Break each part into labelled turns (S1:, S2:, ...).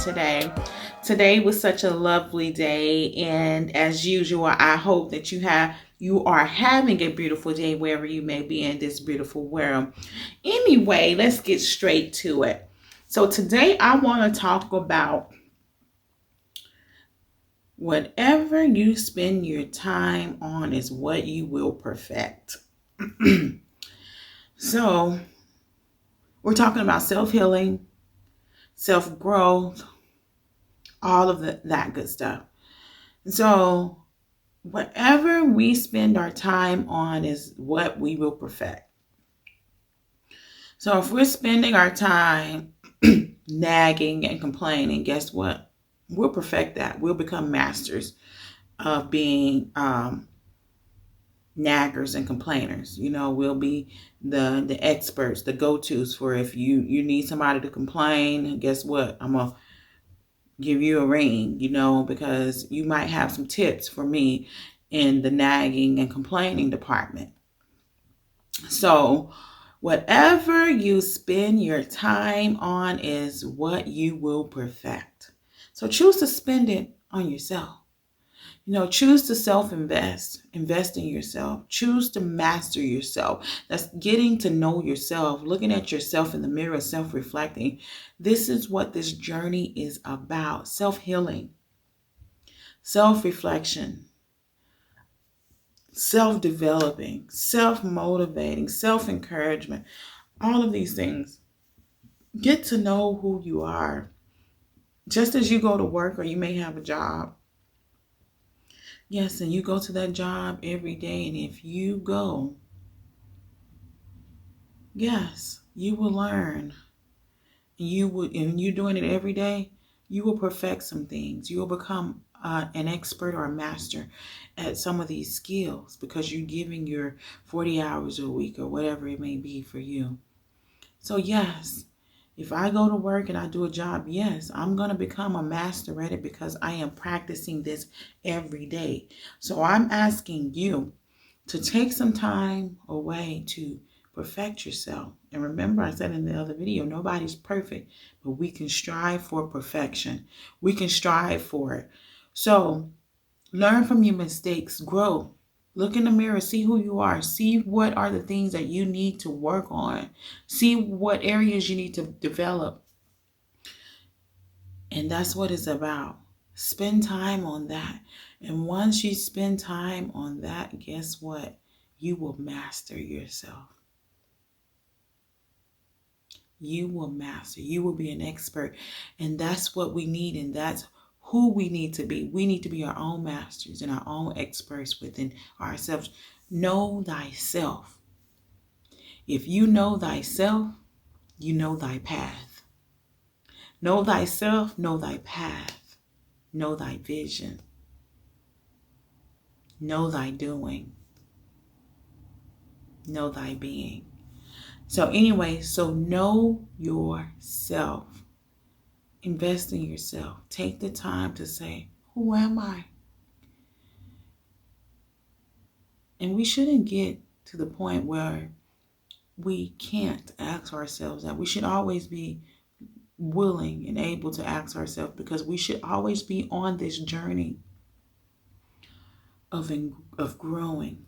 S1: today. Today was such a lovely day, and as usual, I hope that you are having a beautiful day wherever you may be in this beautiful world. Anyway, let's get straight to it. So today I want to talk about whatever you spend your time on is what you will perfect. So, we're talking about self-healing, self-growth, all of that good stuff. So, whatever we spend our time on is what we will perfect. So, if we're spending our time nagging and complaining, guess what? We'll perfect that. We'll become masters of being naggers and complainers. We'll be the experts, the go-tos for if you need somebody to complain. Guess what? I'm gonna give you a ring, because you might have some tips for me in the nagging and complaining department. So whatever you spend your time on is what you will perfect. So choose to spend it on yourself. Choose to invest in yourself, choose to master yourself. That's getting to know yourself, looking at yourself in the mirror, self-reflecting. This is what this journey is about: self-healing, self-reflection, self-developing, self-motivating, self-encouragement, all of these things. Get to know who you are. Just as you go to work or you may have a job, yes, and you go to that job every day, and if you go, yes, you will learn. And you're doing it every day, you will perfect some things. You will become an expert or a master at some of these skills because you're giving your 40 hours a week or whatever it may be for you. So yes, if I go to work and I do a job, yes, I'm going to become a master at it because I am practicing this every day. So I'm asking you to take some time away to perfect yourself. And remember, I said in the other video, nobody's perfect, but we can strive for perfection. We can strive for it. So learn from your mistakes, grow. Look in the mirror, see who you are. See what are the things that you need to work on. See what areas you need to develop. And that's what it's about. Spend time on that. And once you spend time on that, guess what? You will master yourself. You will master. You will be an expert. And that's what we need. And that's who we need to be. We need to be our own masters and our own experts within ourselves. Know thyself. If you know thyself, you know thy path. Know thyself, know thy path. Know thy vision. Know thy doing. Know thy being. So anyway, so know yourself. Invest in yourself. Take the time to say, who am I? And we shouldn't get to the point where we can't ask ourselves that. We should always be willing and able to ask ourselves, because we should always be on this journey of growing,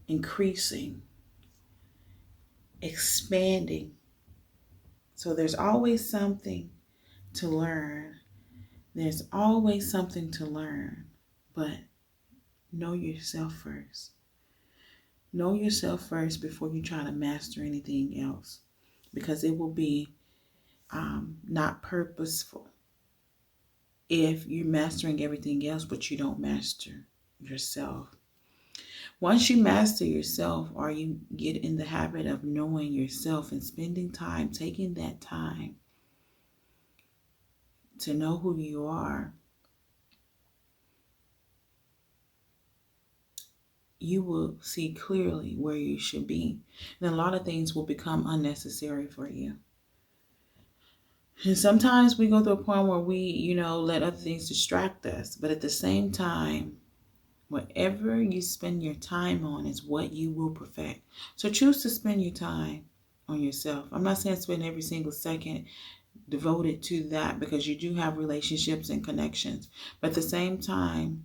S1: increasing, expanding. So there's always something to learn. There's always something to learn, but know yourself first. Know yourself first before you try to master anything else, because it will be not purposeful if you're mastering everything else, but you don't master yourself. Once you master yourself, or you get in the habit of knowing yourself and spending time, taking that time to know who you are, you will see clearly where you should be. And a lot of things will become unnecessary for you. And sometimes we go to a point where we, let other things distract us. But at the same time, whatever you spend your time on is what you will perfect. So choose to spend your time on yourself. I'm not saying spend every single second devoted to that because you do have relationships and connections. But at the same time,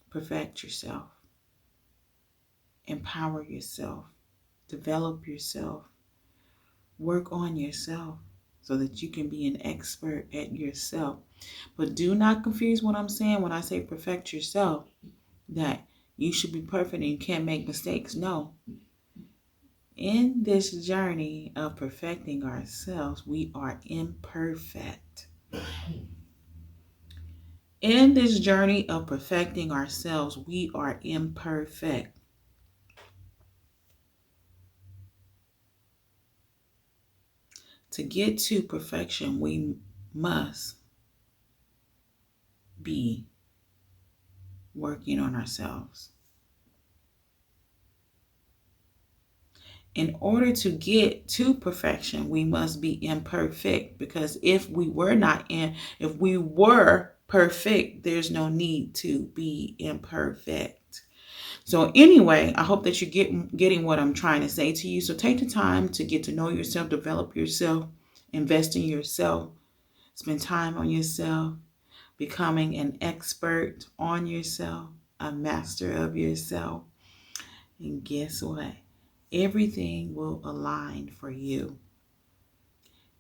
S1: perfect yourself, empower yourself, develop yourself, work on yourself so that you can be an expert at yourself. But do not confuse what I'm saying when I say perfect yourself, that you should be perfect and you can't make mistakes. No. In this journey of perfecting ourselves, we are imperfect. In this journey of perfecting ourselves, we are imperfect. To get to perfection, we must be working on ourselves. In order to get to perfection, we must be imperfect, because if we were perfect, there's no need to be imperfect. So anyway, I hope that you're getting what I'm trying to say to you. So take the time to get to know yourself, develop yourself, invest in yourself, spend time on yourself, becoming an expert on yourself, a master of yourself. And guess what? Everything will align for you.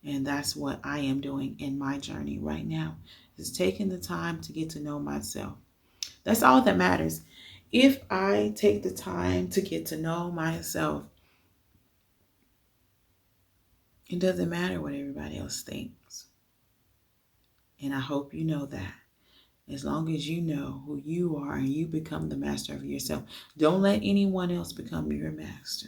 S1: And that's what I am doing in my journey right now, is taking the time to get to know myself. That's all that matters. If I take the time to get to know myself, it doesn't matter what everybody else thinks. And I hope you know that. As long as you know who you are and you become the master of yourself, don't let anyone else become your master.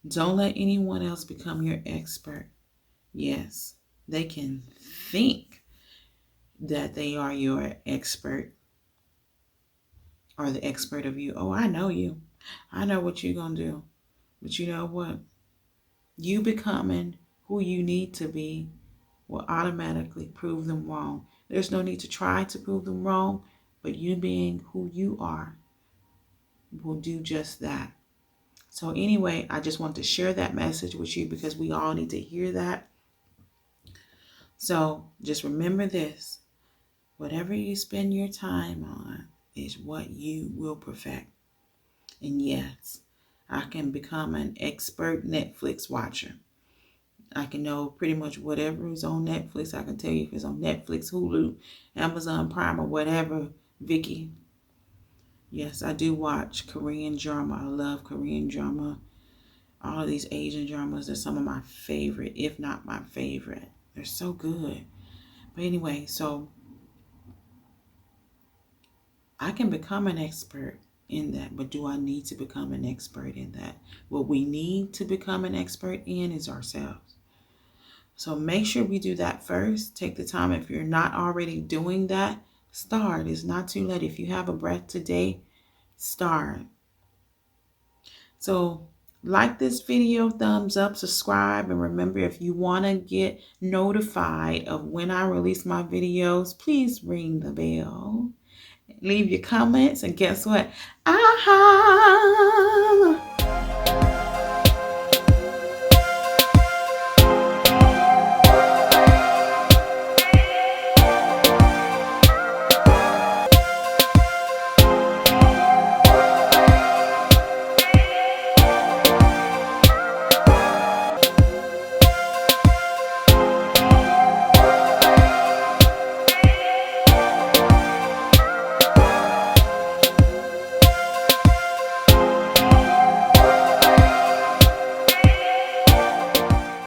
S1: Don't let anyone else become your expert. Yes, they can think that they are your expert or the expert of you. Oh, I know you. I know what you're going to do. But you know what? You becoming who you need to be will automatically prove them wrong. There's no need to try to prove them wrong, but you being who you are will do just that. So anyway, I just want to share that message with you because we all need to hear that. So just remember this. Whatever you spend your time on is what you will perfect. And yes, I can become an expert Netflix watcher. I can know pretty much whatever is on Netflix. I can tell you if it's on Netflix, Hulu, Amazon Prime, or whatever. Vicky. Yes, I do watch Korean drama. I love Korean drama. All of these Asian dramas are some of my favorite, if not my favorite. They're so good. But anyway, so I can become an expert in that, but do I need to become an expert in that? What we need to become an expert in is ourselves. So make sure we do that first. Take the time. If you're not already doing that, start. It's not too late. If you have a breath today, start. So like this video, thumbs up, subscribe, and remember, if you want to get notified of when I release my videos, please ring the bell. Leave your comments, and guess what? I have